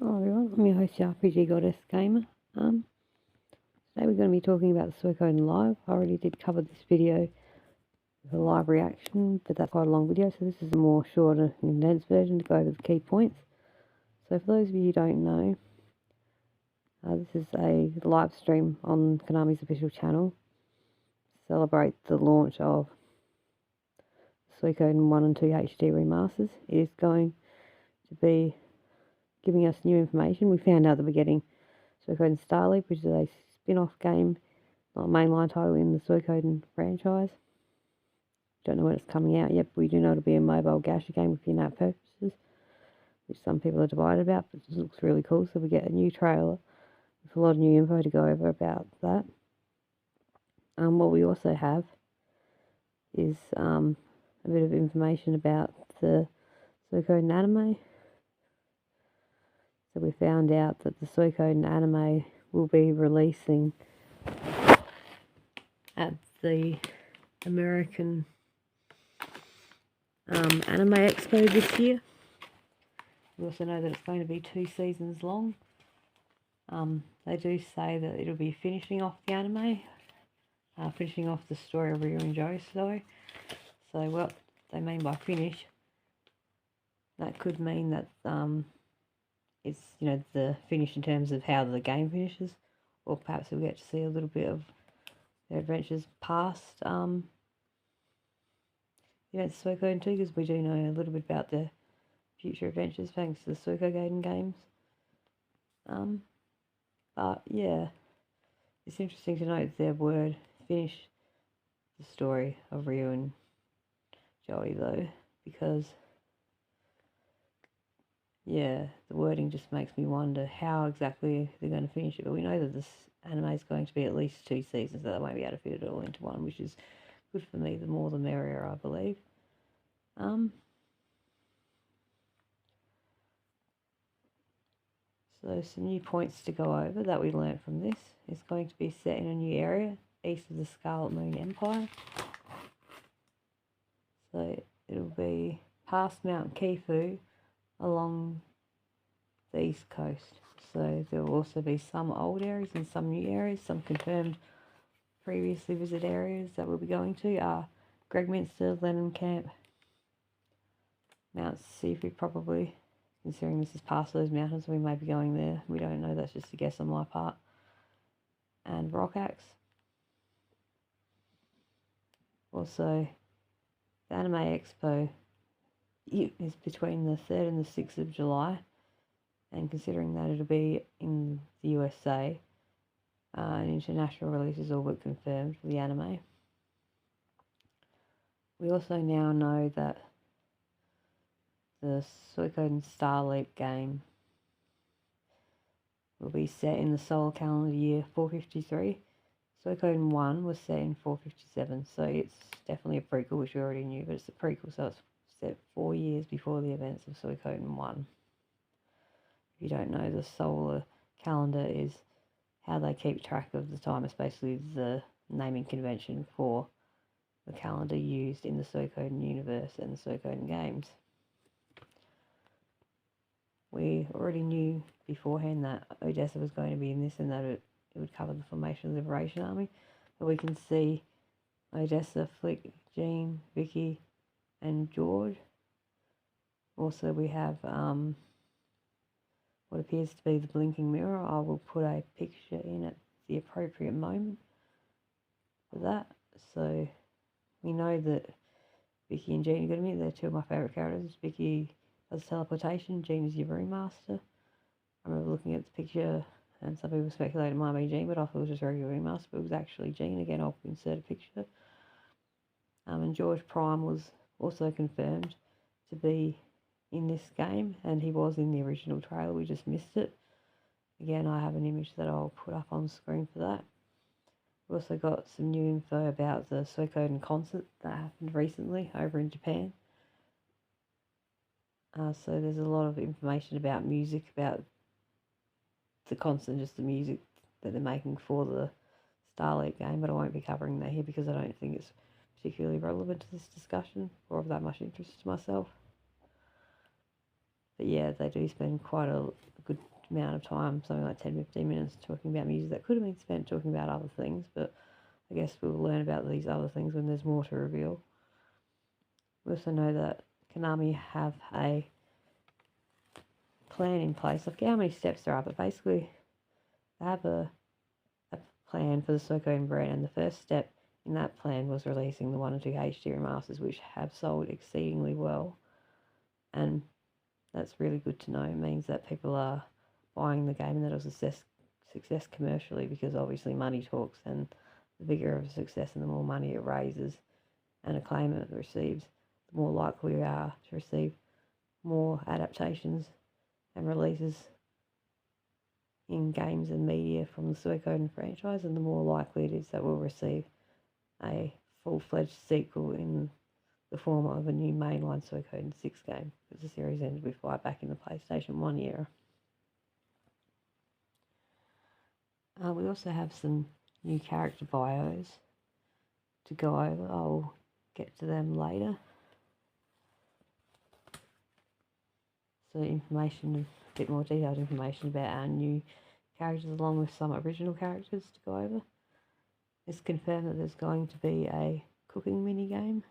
Hello everyone, I'm your host RPGgooddess Gamer. Today we're going to be talking about the Suikoden Live. I already did cover this video with a live reaction, but that's quite a long video, so this is a more shorter, condensed version to go over the key points. So for those of you who don't know, this is a live stream on Konami's official channel to celebrate the launch of Suikoden 1 and 2 HD remasters. It is going to be giving us new information. We found out that we're getting Suikoden Starleap, which is a spin-off game, not a mainline title in the Suikoden franchise. Don't know when it's coming out yet, but we do know it'll be a mobile gascha game with in-app purchases, which some people are divided about, but it looks really cool. So we get a new trailer with a lot of new info to go over about that. What we also have is a bit of information about the Suikoden anime. So we found out that the Suikoden anime will be releasing at the American Anime Expo this year. We also know that it's going to be 2 seasons long. They do say that it'll be finishing off the anime, finishing off the story of Ryu and Joe. So what they mean by finish, that could mean that it's the finish in terms of how the game finishes, or perhaps we'll get to see a little bit of their adventures past Suikoden 2, because we do know a little bit about their future adventures thanks to the Suikoden games. But yeah, it's interesting to note their word finish the story of Ryu and Joey though, because the wording just makes me wonder how exactly they're going to finish it. But we know that this anime is going to be at least 2 seasons, so they won't be able to fit it all into one, which is good for me. The more the merrier, I believe. So some new points to go over that we learnt from this. It's going to be set in a new area, east of the Scarlet Moon Empire. So it'll be past Mount Kifu along the east coast. So there will also be some old areas and some new areas. Some confirmed previously visited areas that we'll be going to are Gregminster, Lennon Camp, Mount Sifu probably. Considering this is past those mountains, we may be going there. We don't know, that's just a guess on my part. And Rock Axe. Also, the Anime Expo is between the 3rd and the 6th of July. And considering that it'll be in the USA, an international release is all but confirmed for the anime. We also now know that the Suikoden Starleap game will be set in the solar calendar year 453. Suikoden 1 was set in 457, so it's definitely a prequel, which we already knew, but it's a prequel, so it's set 4 years before the events of Suikoden 1. If you don't know, the solar calendar is how they keep track of the time. It's basically the naming convention for the calendar used in the Suikoden universe and the Suikoden games. We already knew beforehand that Odessa was going to be in this and that it would cover the formation of the Liberation Army. But we can see Odessa, Flick, Jean, Vicky, and George. Also we have what appears to be the blinking mirror. I will put a picture in at the appropriate moment for that. So we know that Vicky and Jean are going to meet. They're 2 of my favourite characters. Vicky does teleportation, Jean is your remaster. I remember looking at the picture and some people speculated it might be Jean, but I thought it was just regular remaster, but it was actually Jean. Again, I'll insert a picture. And George Prime was also confirmed to be in this game, and he was in the original trailer, we just missed it. Again, I have an image that I'll put up on screen for that. We also got some new info about the Suikoden concert that happened recently over in Japan. So there's a lot of information about music, about the concert, just the music that they're making for the Starleap game, but I won't be covering that here because I don't think it's particularly relevant to this discussion or of that much interest to myself. But yeah, they do spend quite a good amount of time, something like 10-15 minutes, talking about music that could have been spent talking about other things, but I guess we'll learn about these other things when there's more to reveal. We also know that Konami have a plan in place. I forget how many steps there are, but basically they have a plan for the Suikoden brand, and the first step in that plan was releasing the 1 and 2 HD remasters, which have sold exceedingly well, and that's really good to know. It means that people are buying the game and that it was a success commercially, because obviously money talks, and the bigger of a success and the more money it raises and acclaim it receives, the more likely we are to receive more adaptations and releases in games and media from the Suikoden franchise, and the more likely it is that we'll receive a full-fledged sequel in the form of a new mainline Suikoden 6 game, because the series ended with Fire back in the PlayStation 1 era. We also have some new character bios to go over. I'll get to them later. So information, a bit more detailed information about our new characters, along with some original characters to go over. It's confirmed that there's going to be a cooking mini game.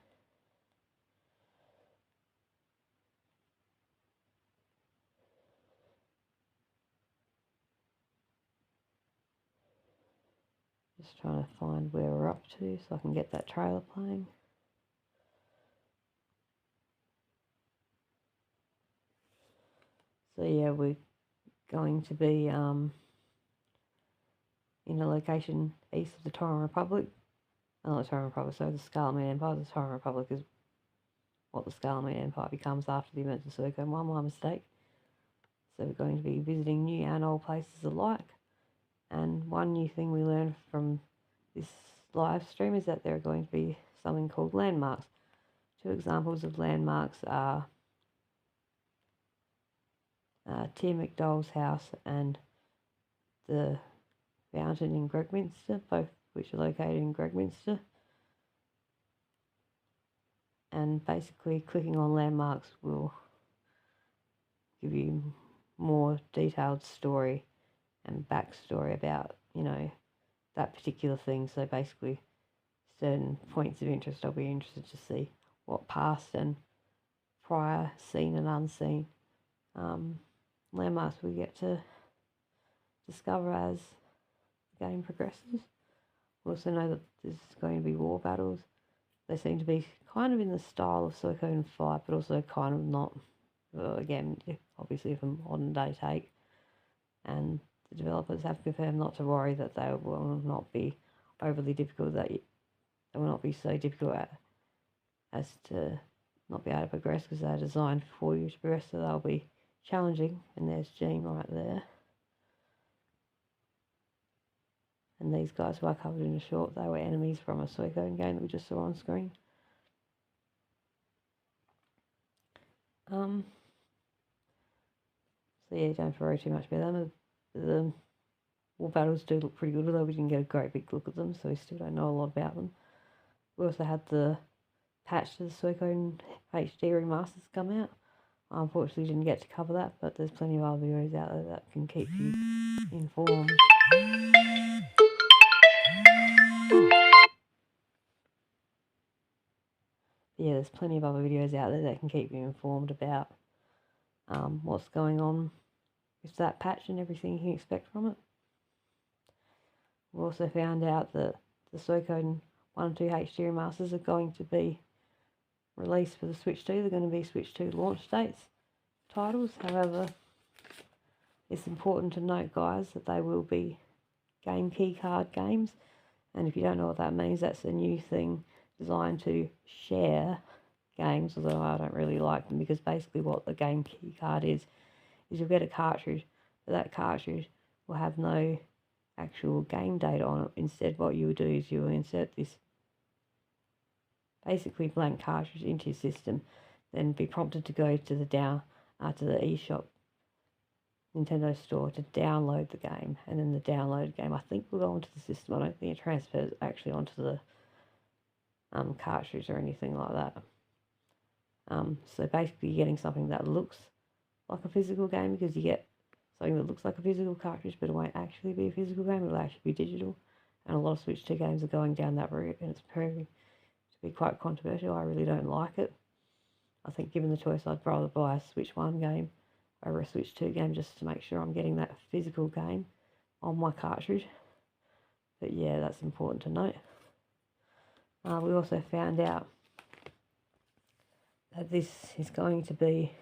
Just trying to find where we're up to so I can get that trailer playing. So yeah, we're going to be in a location east of the Tauren Republic. Not the Tauren Republic, so the Scarlet Moon Empire. The Tauren Republic is what the Scarlet Moon Empire becomes after the events of Suikoden 1, my mistake. So we're going to be visiting new and old places alike. And one new thing we learned from this live stream is that there are going to be something called landmarks. 2 examples of landmarks are Tia McDowell's house and the fountain in Gregminster, both which are located in Gregminster. And basically clicking on landmarks will give you more detailed story and backstory about, that particular thing. So basically certain points of interest, I'll be interested to see what past and prior, seen and unseen landmarks we get to discover as the game progresses. We also know that there's going to be war battles. They seem to be kind of in the style of Suikoden 5, but also kind of not. Again, obviously from modern day take. And the developers have confirmed not to worry, that they will not be overly difficult, that they will not be so difficult as to not be able to progress, because they're designed for you to progress, so they'll be challenging. And there's Jean right there. And these guys who I covered in a short, they were enemies from a Suikoden game that we just saw on screen. So yeah, don't worry too much about them. The war battles do look pretty good, although we didn't get a great big look at them, so we still don't know a lot about them. We also had the patch to the Suikoden HD remasters come out. I unfortunately didn't get to cover that, but there's plenty of other videos out there that can keep you informed. Yeah, there's plenty of other videos out there that can keep you informed about what's going on with that patch and everything you can expect from it. We also found out that the Suikoden 1 and 2 HD remasters are going to be released for the Switch 2. They're going to be Switch 2 launch dates titles. However, it's important to note, guys, that they will be game keycard games. And if you don't know what that means, that's a new thing designed to share games, although I don't really like them, because basically what the game keycard is you'll get a cartridge, but that cartridge will have no actual game data on it. Instead, what you will do is you will insert this basically blank cartridge into your system, then be prompted to go to the eShop Nintendo store to download the game, and then the downloaded game I think will go onto the system. I don't think it transfers actually onto the cartridge or anything like that. So basically you're getting something that looks like a physical game, because you get something that looks like a physical cartridge, but it won't actually be a physical game. It'll actually be digital. And a lot of Switch 2 games are going down that route, and it's proving to be quite controversial. I really don't like it. I think given the choice, I'd rather buy a Switch 1 game over a Switch 2 game just to make sure I'm getting that physical game on my cartridge. But yeah, that's important to note. We also found out that this is going to be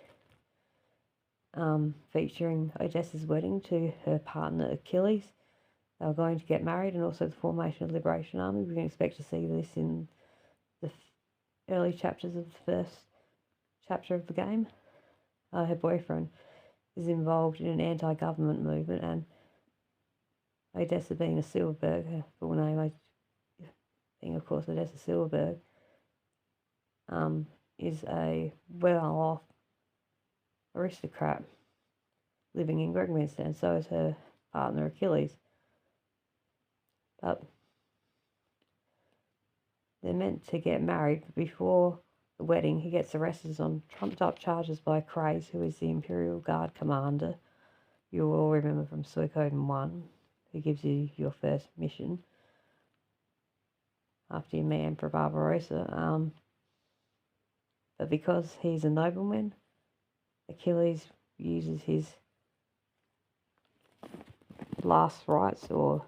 featuring Odessa's wedding to her partner Achilles. They were going to get married, and also the formation of the Liberation Army. We can expect to see this in the early chapters of the first chapter of the game. Her boyfriend is involved in an anti-government movement, and Odessa, being a Silverberg, her full name being, of course, Odessa Silverberg, is a well-off aristocrat living in Gregminster, and so is her partner Achilles. But they're meant to get married, but before the wedding, he gets arrested on trumped-up charges by Craze, who is the Imperial Guard commander. You'll all remember from Suikoden 1, who gives you your first mission after you meet Emperor Barbarossa. But because he's a nobleman, Achilles uses his last rites or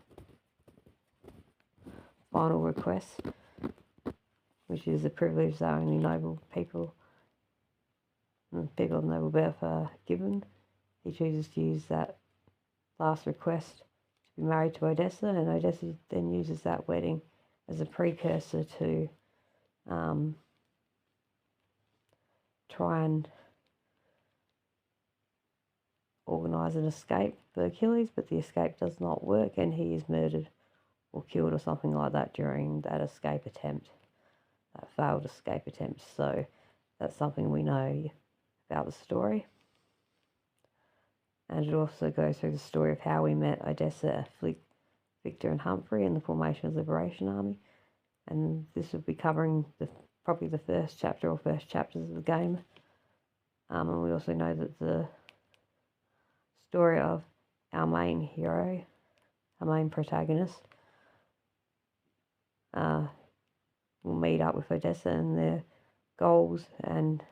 final request, which is a privilege that only noble people and people of noble birth are given. He chooses to use that last request to be married to Odessa, and Odessa then uses that wedding as a precursor to try and organise an escape for Achilles, but the escape does not work, and he is murdered or killed or something like that during that escape attempt, that failed escape attempt. So that's something we know about the story. And it also goes through the story of how we met Odessa, Victor and Humphrey, and the formation of the Liberation Army. And this will be covering probably the first chapter or first chapters of the game. And we also know that the story of our main hero, our main protagonist, will meet up with Odessa, and their goals and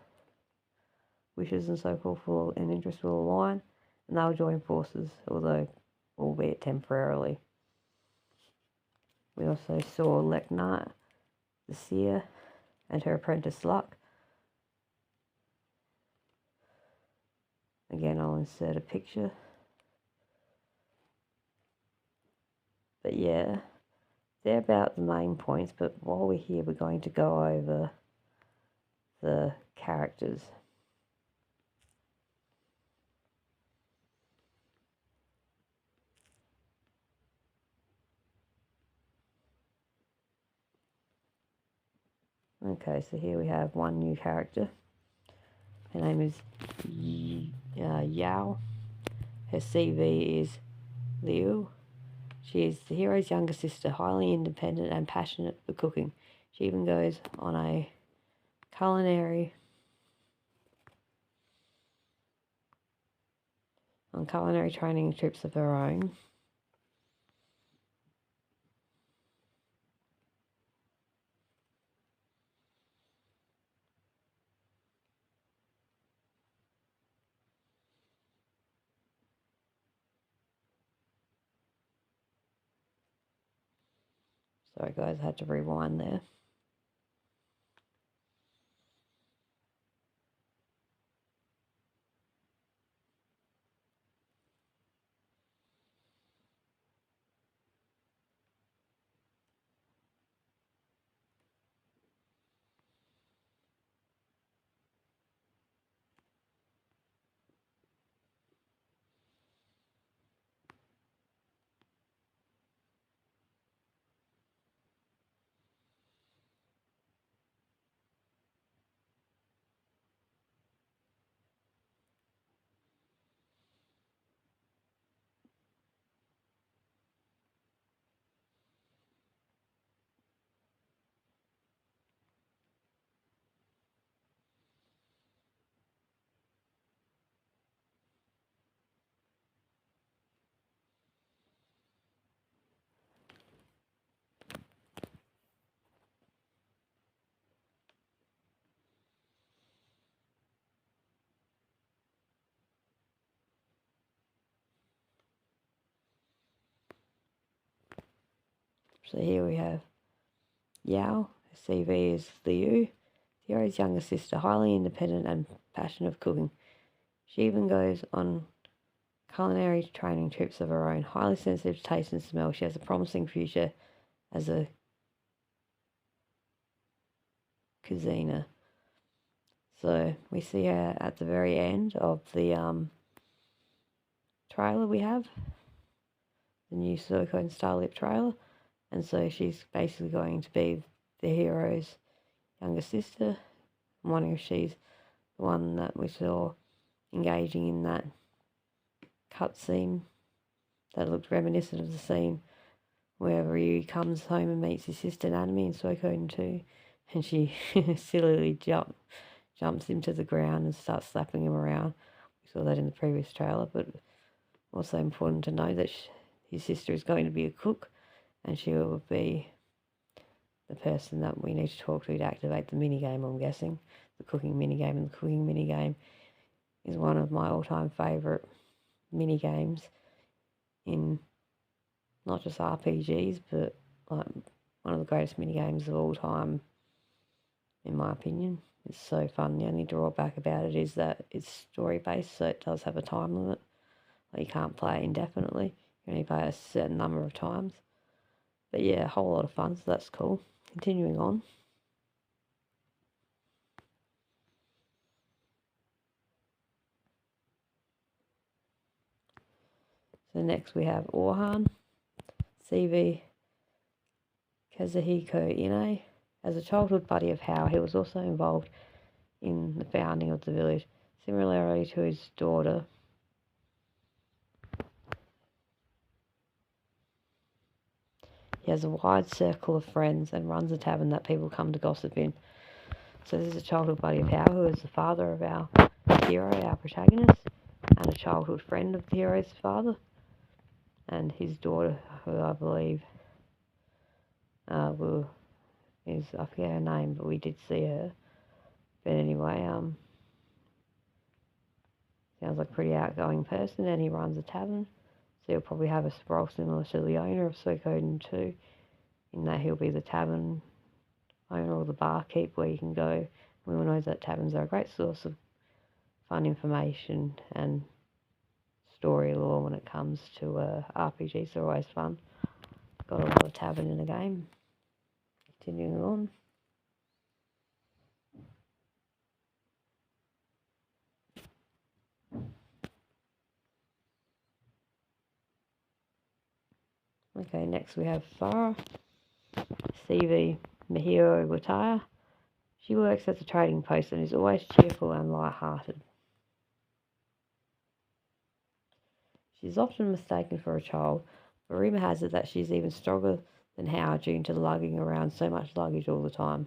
wishes and so forth and interests will align, and they'll join forces, although albeit temporarily. We also saw Leknat, the seer, and her apprentice Luck. Again, I'll insert a picture. But yeah, they're about the main points, but while we're here, we're going to go over the characters. Okay, so here we have one new character. Her name is Yao. Her CV is Liu. She is the hero's younger sister, highly independent and passionate for cooking. She even goes on culinary training trips of her own. Sorry guys, I had to rewind there. So here we have Yao. Her CV is Liu, the hero's younger sister, highly independent and passionate of cooking. She even goes on culinary training trips of her own. Highly sensitive to taste and smell, she has a promising future as a cuisiner. So we see her at the very end of the trailer we have, the new Suikoden Starlip trailer. And so she's basically going to be the hero's younger sister. I'm wondering if she's the one that we saw engaging in that cutscene that looked reminiscent of the scene where he comes home and meets his sister Nanami in Suikoden 2, and she sillily jumps him to the ground and starts slapping him around. We saw that in the previous trailer, but also important to know that his sister is going to be a cook, and she will be the person that we need to talk to activate the minigame, I'm guessing. The cooking minigame, and the cooking minigame is one of my all-time favourite minigames in not just RPGs, but like one of the greatest minigames of all time, in my opinion. It's so fun. The only drawback about it is that it's story-based, so it does have a time limit. Like, you can't play it indefinitely. You can only play a certain number of times. But yeah, a whole lot of fun, so that's cool. Continuing on. So next we have Orhan, CV Kazuhiko Ine. As a childhood buddy of Hao, he was also involved in the founding of the village. Similarly to his daughter, he has a wide circle of friends and runs a tavern that people come to gossip in. So this is a childhood buddy of Hao, who is the father of our hero, our protagonist, and a childhood friend of the hero's father, and his daughter, who I believe is, I forget her name, but we did see her. But anyway, sounds like a pretty outgoing person, and he runs a tavern, so he'll probably have a role similar to the owner of Suikoden 2, in that he'll be the tavern owner or the barkeep where you can go. We all know that taverns are a great source of fun information and story lore when it comes to RPGs. They're always fun. Got a lot of tavern in the game. Continuing on. Okay, next we have Farah, CV Mihiro Wataya. She works at the trading post and is always cheerful and light-hearted. She's often mistaken for a child, but rumour has it that she's even stronger than Hao due to lugging around so much luggage all the time.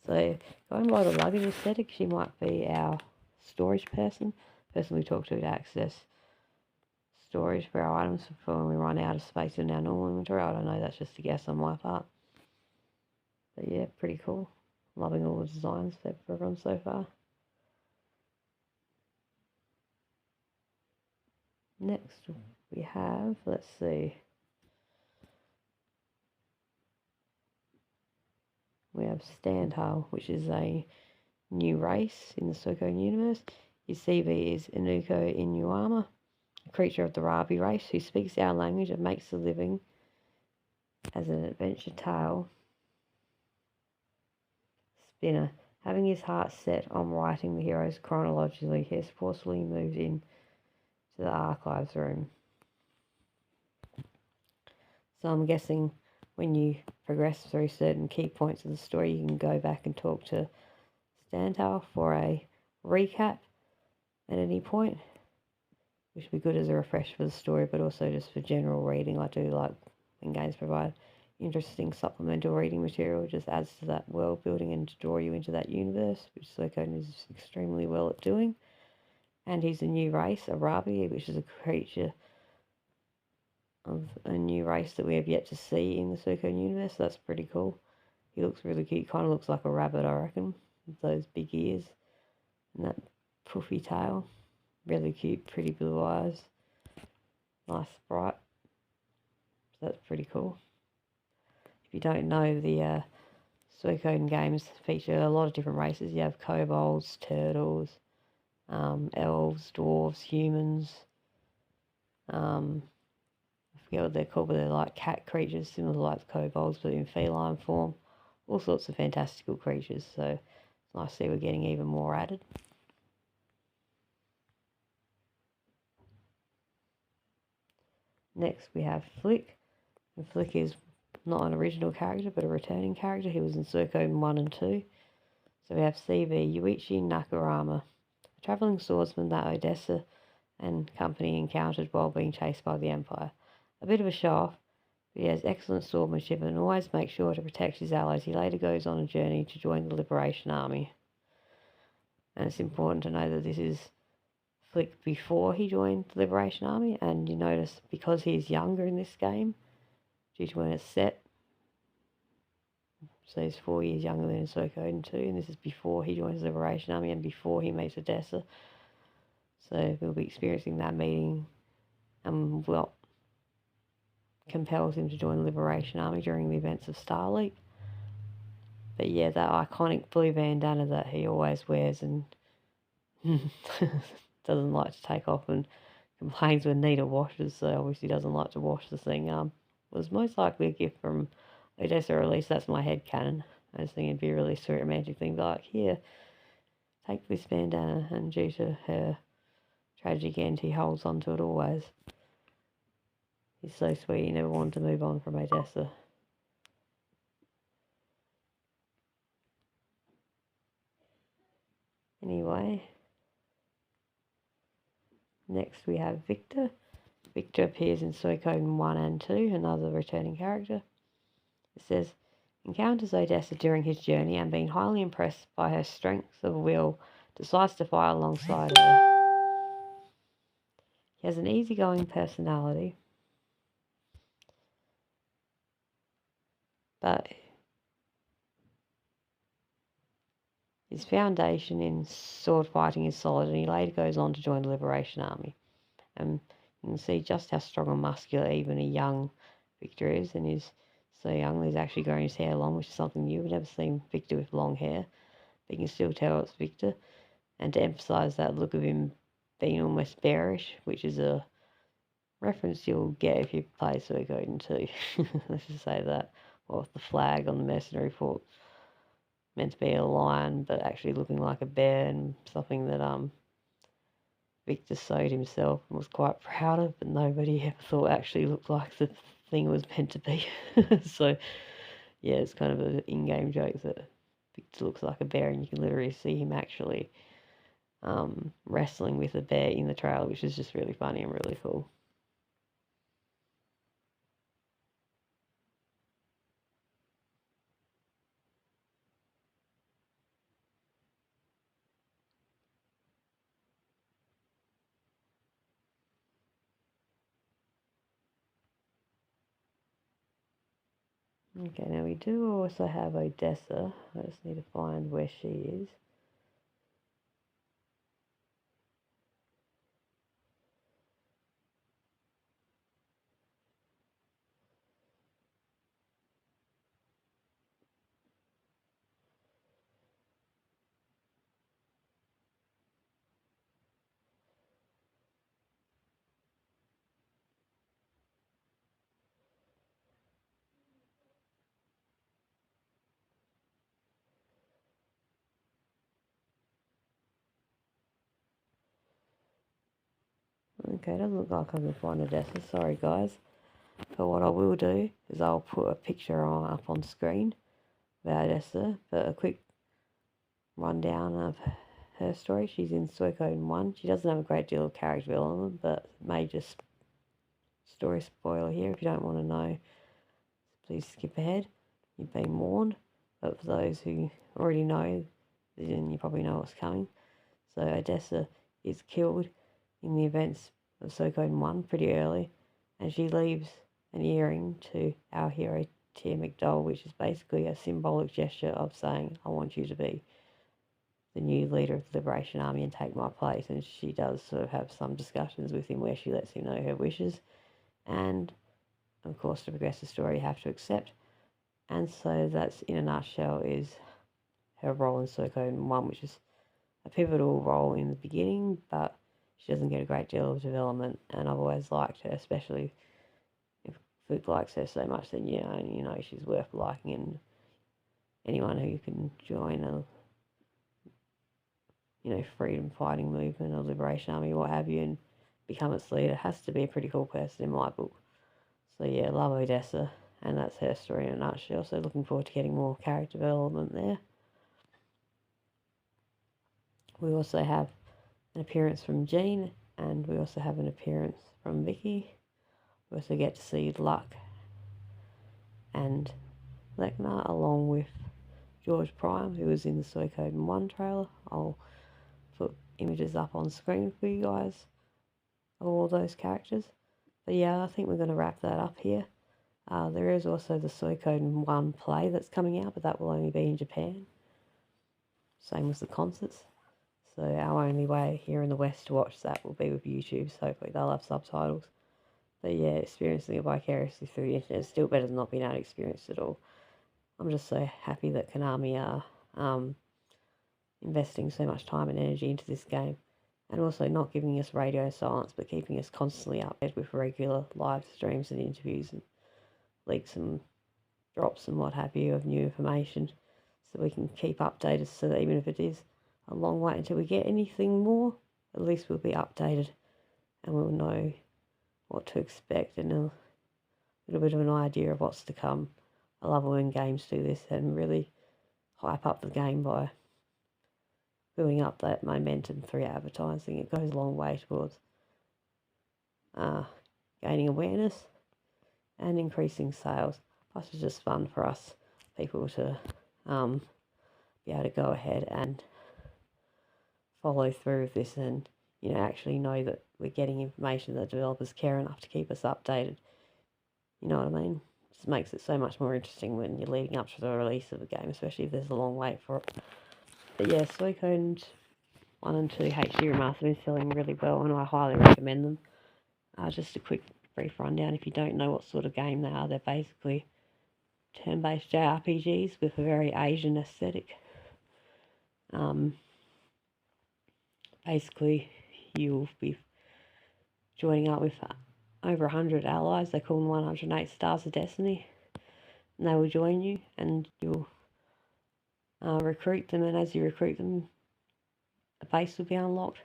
So, going by the luggage aesthetic, she might be our storage person we talk to access storage for our items for when we run out of space in our normal inventory. I don't know, that's just a guess on my part. But yeah, pretty cool. Loving all the designs for everyone so far. Next we have, let's see, we have Standhal, which is a new race in the Suikoden universe. His CV is Inuko Inuyama, a creature of the Rabi race who speaks our language and makes a living as an adventure tale spinner. Having his heart set on writing the heroes chronologically, he has forcefully moved in to the archives room. So I'm guessing when you progress through certain key points of the story, you can go back and talk to Standhal for a recap at any point, which would be good as a refresh for the story, but also just for general reading. I do like when games provide interesting supplemental reading material. It just adds to that world building and to draw you into that universe, which Suikoden is extremely well at doing. And he's a new race, a Rabi, which is a creature of a new race that we have yet to see in the Suikoden universe. So that's pretty cool. He looks really cute. Kind of looks like a rabbit, I reckon, with those big ears and that puffy tail. Really cute, pretty blue eyes. Nice sprite. So that's pretty cool. If you don't know, the Suikoden games feature a lot of different races. You have kobolds, turtles, elves, dwarves, humans. I forget what they're called, but they're like cat creatures, similar to like kobolds, but in feline form. All sorts of fantastical creatures, so it's nice to see we're getting even more added. Next we have Flick. And Flick is not an original character, but a returning character. He was in Suikoden 1 and 2. So we have CV Yuichi Nakarama, a travelling swordsman that Odessa and company encountered while being chased by the Empire. A bit of a show-off, but he has excellent swordsmanship and always makes sure to protect his allies. He later goes on a journey to join the Liberation Army. And it's important to know that this is Flick before he joined the Liberation Army, and you notice because he's younger in this game, due to when it's set, so he's 4 years younger than in Suikoden 2, and this is before he joins the Liberation Army and before he meets Odessa. So we'll be experiencing that meeting, and well, compels him to join the Liberation Army during the events of Starleap. But yeah, that iconic blue bandana that he always wears and doesn't like to take off and complains when Nita washes, so obviously doesn't like to wash the thing, was most likely a gift from Odessa, or at least that's my headcanon. I just think it'd be a really sweet romantic thing, but like, here, take this bandana, and due to her tragic end, he holds on to it always. He's so sweet, he never wanted to move on from Odessa. Anyway, next we have Victor. Victor appears in Suikoden 1 and 2, another returning character. It says, encounters Odessa during his journey and being highly impressed by her strength of will, decides to fight alongside her. He has an easygoing personality, but his foundation in sword fighting is solid, and he later goes on to join the Liberation Army. And you can see just how strong and muscular even a young Victor is, and he's so young he's actually growing his hair long, which is something new. We've never seen Victor with long hair, but you can still tell it's Victor. And to emphasise that look of him being almost bearish, which is a reference you'll get if you play Suikoden 2. Let's just say that. Or the flag on the mercenary fort meant to be a lion, but actually looking like a bear, and something that Victor sewed himself and was quite proud of, but nobody ever thought actually looked like the thing it was meant to be. So, yeah, it's kind of an in-game joke that Victor looks like a bear, and you can literally see him actually wrestling with a bear in the trailer, which is just really funny and really cool. Okay, now we do also have Odessa. I just need to find where she is. Okay, it doesn't look like I can find Odessa. Sorry, guys. But what I will do is I'll put a picture up on screen about Odessa. But a quick rundown of her story. She's in Suikoden 1. She doesn't have a great deal of character development, but major story spoiler here. If you don't want to know, please skip ahead. You've been warned. But for those who already know, then you probably know what's coming. So Odessa is killed in the events of Suikoden 1 pretty early, and she leaves an earring to our hero Tia McDowell, which is basically a symbolic gesture of saying, I want you to be the new leader of the Liberation Army and take my place. And she does sort of have some discussions with him where she lets him know her wishes, and of course to progress the story you have to accept. And so that's, in a nutshell, is her role in Suikoden 1, which is a pivotal role in the beginning, but she doesn't get a great deal of development, and I've always liked her, especially if Fook likes her so much, then you know she's worth liking, and anyone who can join a freedom fighting movement or liberation army, what have you, and become its leader has to be a pretty cool person in my book. So yeah, love Odessa, and that's her story in a nutshell. So looking forward to getting more character development there. We also have an appearance from Jean, and we also have an appearance from Vicky. We also get to see Luck and Lechner, along with George Prime, who was in the Suikoden 1 trailer. I'll put images up on screen for you guys of all those characters. But yeah, I think we're going to wrap that up here. There is also the Suikoden 1 play that's coming out, but that will only be in Japan. Same with the concerts. So our only way here in the West to watch that will be with YouTube, so hopefully they'll have subtitles. But yeah, experiencing it vicariously through the internet is still better than not being able to experience it all. I'm just so happy that Konami are investing so much time and energy into this game, and also not giving us radio silence, but keeping us constantly updated with regular live streams and interviews and leaks and drops and what have you of new information, so we can keep updated, so that even if it is a long wait until we get anything more, at least we'll be updated and we'll know what to expect and a little bit of an idea of what's to come. I love when games do this and really hype up the game by building up that momentum through advertising. It goes a long way towards gaining awareness and increasing sales. Plus it's just fun for us people to be able to go ahead and follow through with this and actually know that we're getting information that developers care enough to keep us updated. You know what I mean? It just makes it so much more interesting when you're leading up to the release of a game, especially if there's a long wait for it. But yeah, Suikoden 1 and 2 HD Remastered is selling really well, and I highly recommend them. Just a quick brief rundown if you don't know what sort of game they are. They're basically turn-based JRPGs with a very Asian aesthetic. Basically, you'll be joining up with over 100 allies. They call them 108 Stars of Destiny. And they will join you, and you'll recruit them, and as you recruit them, a base will be unlocked,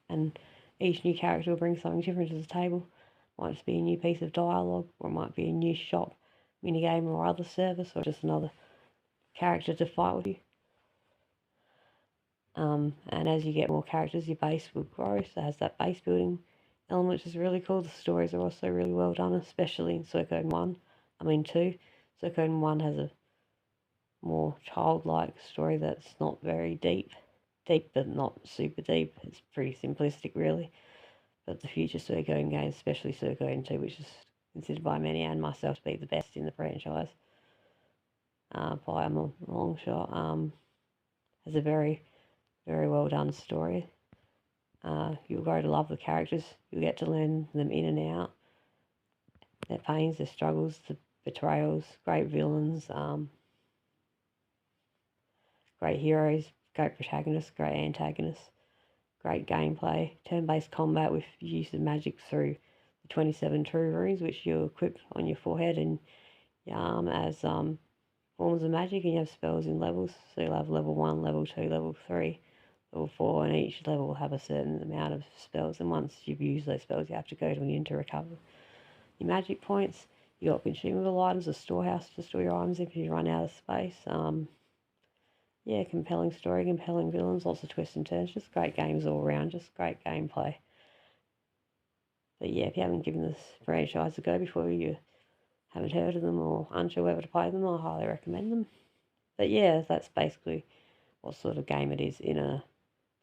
and each new character will bring something different to the table. It might just be a new piece of dialogue, or it might be a new shop, minigame, or other service, or just another character to fight with you. And as you get more characters, your base will grow, so it has that base building element, which is really cool. The stories are also really well done, especially in Suikoden 2. Suikoden 1 has a more childlike story that's not very deep but not super deep. It's pretty simplistic really. But the future Suikoden games, especially Suikoden 2, which is considered by many and myself to be the best in the franchise by a long shot, has a very, very well done story. You'll grow to love the characters. You'll get to learn them in and out, their pains, their struggles, the betrayals, great villains, great heroes, great protagonists, great antagonists, great gameplay, turn-based combat with use of magic through the 27 true runes, which you equip on your forehead and your arm as forms of magic, and you have spells in levels. So you'll have level 1, level 2, level 3, level 4, and each level will have a certain amount of spells, and once you've used those spells, you have to go to an inn to recover your magic points. You got consumable items, a storehouse to store your items if you run out of space. Yeah, compelling story, compelling villains, lots of twists and turns, just great games all around, just great gameplay. But yeah, if you haven't given this franchise a go before, you haven't heard of them or unsure whether to play them, I highly recommend them. But yeah, that's basically what sort of game it is in a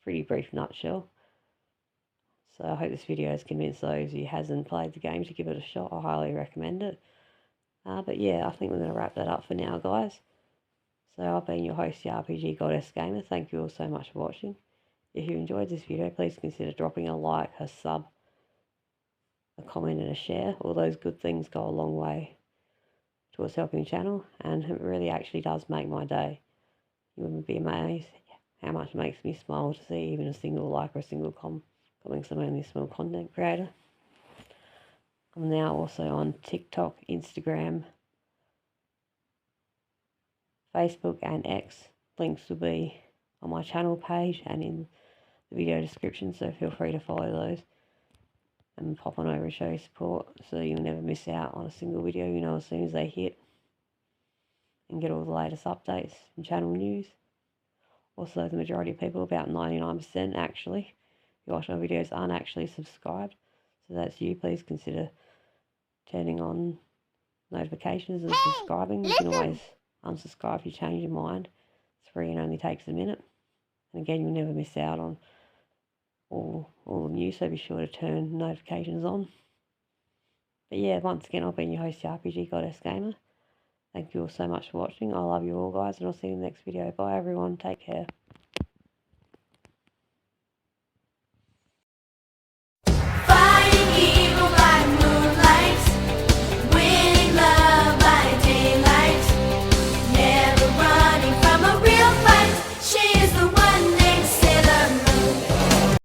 pretty brief nutshell. So I hope this video has convinced those who hasn't played the game to give it a shot. I highly recommend it. But yeah, I think we're going to wrap that up for now, guys. So I've been your host, the RPGgooddess Gamer. Thank you all so much for watching. If you enjoyed this video, please consider dropping a like, a sub, a comment and a share. All those good things go a long way towards helping the channel, and it really actually does make my day. You wouldn't be amazed how much it makes me smile to see even a single like or a single comment. I'm only a small content creator. I'm now also on TikTok, Instagram, Facebook and X. Links will be on my channel page and in the video description, so feel free to follow those and pop on over and show your support so you'll never miss out on a single video, you know, as soon as they hit, and get all the latest updates and channel news. Also, the majority of people, about 99% actually, who watch my videos aren't actually subscribed, so that's you. Please consider turning on notifications and subscribing. You can always unsubscribe if you change your mind. It's free and only takes a minute. And again, you'll never miss out on all the news, so be sure to turn notifications on. But yeah, once again, I've been your host, the RPGgooddess Gamer. Thank you all so much for watching. I love you all, guys, and I'll see you in the next video. Bye, everyone. Take care.